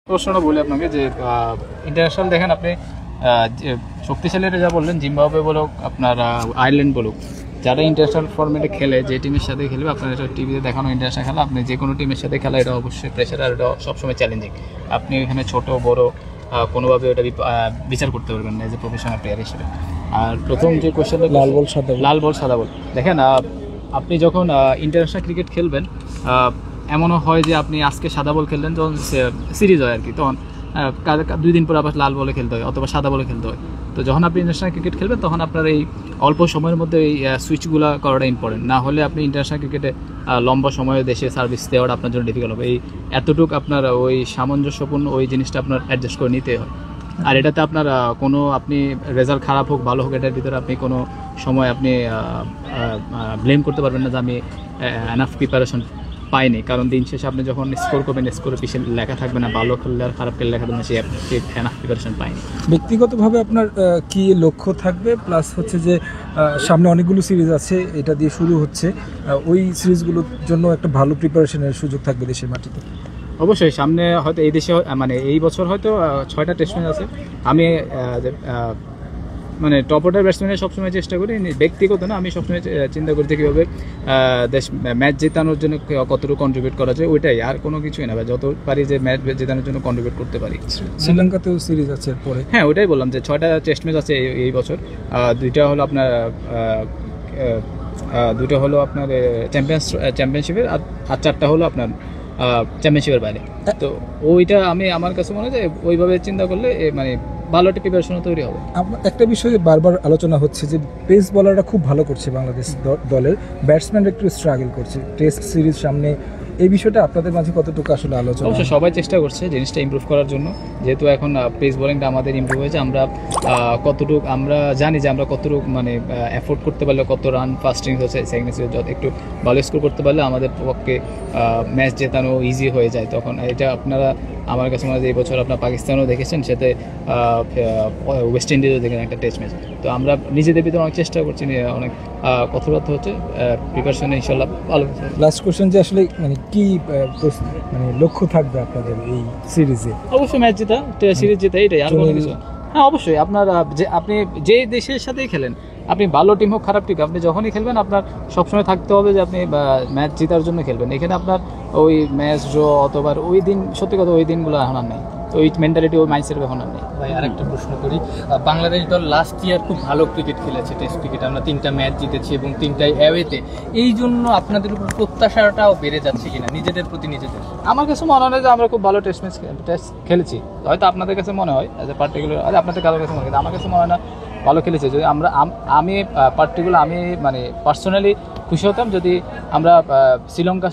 প্রশ্নটা বলি আপনাকে যে ইন্টারন্যাশনাল দেখেন আপনি শক্তিশালীরা যা বললেন জিম্বাবুয়ে বলুক আপনার আয়ারল্যান্ড বলুক যারা ইন্টারন্যাশনাল ফর্মেটে খেলে যে টিমের সাথে খেলবে আপনার এটা টিভিতে দেখানো ইন্টারন্যাশনাল খেলা আপনি যে কোনো টিমের সাথে খেলা এটা অবশ্যই প্রেশার আর এটা সবসময় চ্যালেঞ্জিং। আপনি এখানে ছোট বড় কোনোভাবে এটা বিচার করতে পারবেন না এজ এ প্রফেশনাল প্লেয়ার হিসেবে। আর প্রথম যে কোয়েশ্চেনটা লাল বল সাদা বল দেখেন আপনি যখন ইন্টারন্যাশনাল ক্রিকেট খেলবেন এমনও হয় যে আপনি আজকে সাদা বল খেললেন যখন সিরিজ হয় আর কি, তখন 2 দিন পর আবার লাল বলে খেলতে হয় অথবা সাদা বলে খেলতে হয়। তো যখন আপনি ইন্টারন্যাশনাল ক্রিকেট খেলবেন তখন আপনার এই অল্প সময়ের মধ্যে এই সুইচগুলো করাটা ইম্পর্টেন্ট, না হলে আপনি ইন্টারন্যাশনাল ক্রিকেটে লম্বা সময়ে দেশে সার্ভিস দেওয়াটা আপনার জন্য ডিফিকাল্ট হবে। এই এতটুকু আপনার ওই সামঞ্জস্যপূর্ণ ওই জিনিসটা আপনার অ্যাডজাস্ট করে নিতে হয়। আর এটাতে আপনার কোনো আপনি রেজাল্ট খারাপ হোক ভালো হোক এটার ভিতরে আপনি কোনো সময় আপনি ব্লেম করতে পারবেন না যে আমি এনাফ প্রিপারেশন পাইনি, কারণ দিন শেষে আপনি যখন স্কোর করবেন স্কোরের পিছনে লেখা থাকবে না ভালো খেললে আর খারাপ খেললে লেখা থাকবে না সে এনাফ প্রিপারেশন পাইনি। ব্যক্তিগতভাবে আপনার কি লক্ষ্য থাকবে, প্লাস হচ্ছে যে সামনে অনেকগুলো সিরিজ আছে এটা দিয়ে শুরু হচ্ছে, ওই সিরিজগুলোর জন্য একটা ভালো প্রিপারেশনের সুযোগ থাকবে দেশের মাটিতে? অবশ্যই সামনে হয়তো এই দেশে মানে এই বছর হয়তো 6টা টেস্ট ম্যাচ আছে। আমি মানে টপ অর্ডার ব্যাটসম্যানের সবসময় চেষ্টা করি, ব্যক্তিগত না, আমি সবসময় চিন্তা করি যে কীভাবে দেশ ম্যাচ জেতানোর জন্য কতটুকু কন্ট্রিবিউট করা যায়, ওইটাই আর কোনো কিছুই না, যত পারি যে ম্যাচ জেতানোর জন্য কন্ট্রিবিউট করতে পারি। শ্রীলঙ্কাতেও সিরিজ আছে পরে? হ্যাঁ ওইটাই বললাম যে 6টা টেস্ট ম্যাচ আছে এই বছর, 2টা হলো আপনার চ্যাম্পিয়নশিপের আর 4টা হলো আপনার চ্যাম্পিয়নশিপের বাইরে। তো ওইটা আমি আমার কাছে মনে হয় যে ওইভাবে চিন্তা করলে মানে ভালো একটা প্রিপারেশন তৈরি হবে। একটা বিষয়ে বারবার আলোচনা হচ্ছে যে পেস বলাররা খুব ভালো করছে বাংলাদেশ দলের, ব্যাটসম্যানরা একটু স্ট্রাগল করছে টেস্ট সিরিজ সামনে, এই বিষয়টা আপনাদের মাঝে কতটুকু আসলে আলোচনা? অবশ্যই সবাই চেষ্টা করছে জিনিসটা ইমপ্রুভ করার জন্য, যেহেতু এখন পেস বোলিংটা আমাদের ইমপ্রুভ হয়েছে, আমরা কতটুকু আমরা জানি যে আমরা কতটুকু মানে এফোর্ড করতে পারলে কত রান ফার্স্ট ইনিংস হচ্ছে সেকেন্ড ইনিংসে যত একটু ভালো স্কোর করতে পারলে আমাদের পক্ষে ম্যাচ জেতানো ইজি হয়ে যায়। তখন এটা আপনারা আমার কাছে মনে হয় এই বছর আপনার পাকিস্তানও দেখেছেন, সাথে ওয়েস্ট ইন্ডিজও দেখেছেন একটা টেস্ট ম্যাচ। তো আমরা নিজেদের ভিতরে অনেক চেষ্টা করছি, অনেক কথাবার্তা হচ্ছে, প্রিপারেশনে ইনশাল্লাহ ভালো। লাস্ট কোশ্চেন যে আসলে মানে কি মানে লক্ষ্য থাকবে আপনাদের এই সিরিজে? অবশ্যই ম্যাচ জেতা, সিরিজ জেতা, এটাই আর কোনো কিছু। হ্যাঁ অবশ্যই আপনার আপনি যে দেশের সাথেই খেলেন, আপনি ভালো টিম হোক খারাপ টিম, আপনি যখনই খেলবেন আপনার সবসময় থাকতে হবে যে আপনি ম্যাচ জেতার জন্য খেলবেন। এখানে আপনার ওই ম্যাচ ড্র অথবা ওই দিন সত্যি কথা ওই দিনগুলো এখন আর নেই, ওই মেন্টালিটি ওই মাইন্ডসেট এখন আর নেই। ভাই আরেকটা প্রশ্ন করি, বাংলাদেশ দল লাস্ট ইয়ার খুব ভালো ক্রিকেট খেলেছে, টেস্ট ক্রিকেট আমরা 3টা ম্যাচ জিতেছি এবং 3টাই অ্যাওয়েতে, এই জন্য আপনাদের উপর প্রত্যাশাটাও বেড়ে যাচ্ছে কিনা নিজেদের প্রতি নিজেদের? আমার কাছে মনে হয় যে আমরা খুব ভালো টেস্ট খেলেছি, হয়তো আপনাদের কাছে মনে হয় অ্যাজ এ পার্টিকুলার, আপনাদের কারোর কাছে মনে হয়, আমার কাছে মনে হয় না ভালো খেলেছে। যদি আমি পার্টিকুলার আমি মানে পার্সোনালি খুশি হতাম যদি আমরা শ্রীলঙ্কা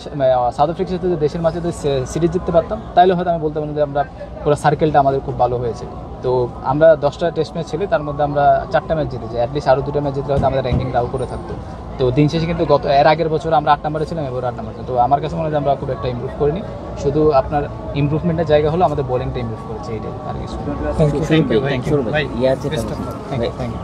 সাউথ আফ্রিকার সাথে দেশের মাঝে যদি সিরিজ জিততে পারতাম, তাহলে হয়তো আমি বলতে পারি যে আমরা পুরো সার্কেলটা আমাদের খুব ভালো হয়েছে। তো আমরা 10টা টেস্ট ম্যাচ ছিল, তার মধ্যে আমরা 4টা ম্যাচ জিতেছি, অ্যাটলিস্ট আরও 2টা ম্যাচ জিতলে হয়তো আমাদের র্যাঙ্কিংটাও করে থাকতো। তো দিন শেষে কিন্তু এর আগের বছর আমরা 8 নম্বরে ছিলাম, এবার 8 নম্বরে। তো আমার কাছে মনে হয় যে আমরা খুব একটা ইমপ্রুভ করিনি, শুধু আপনার ইমপ্রুভমেন্টের জায়গা হলো আমাদের বোলিংটা ইমপ্রুভ করেছে, এইটাই আর কিছু। থ্যাংক ইউ ভাই। Thank you.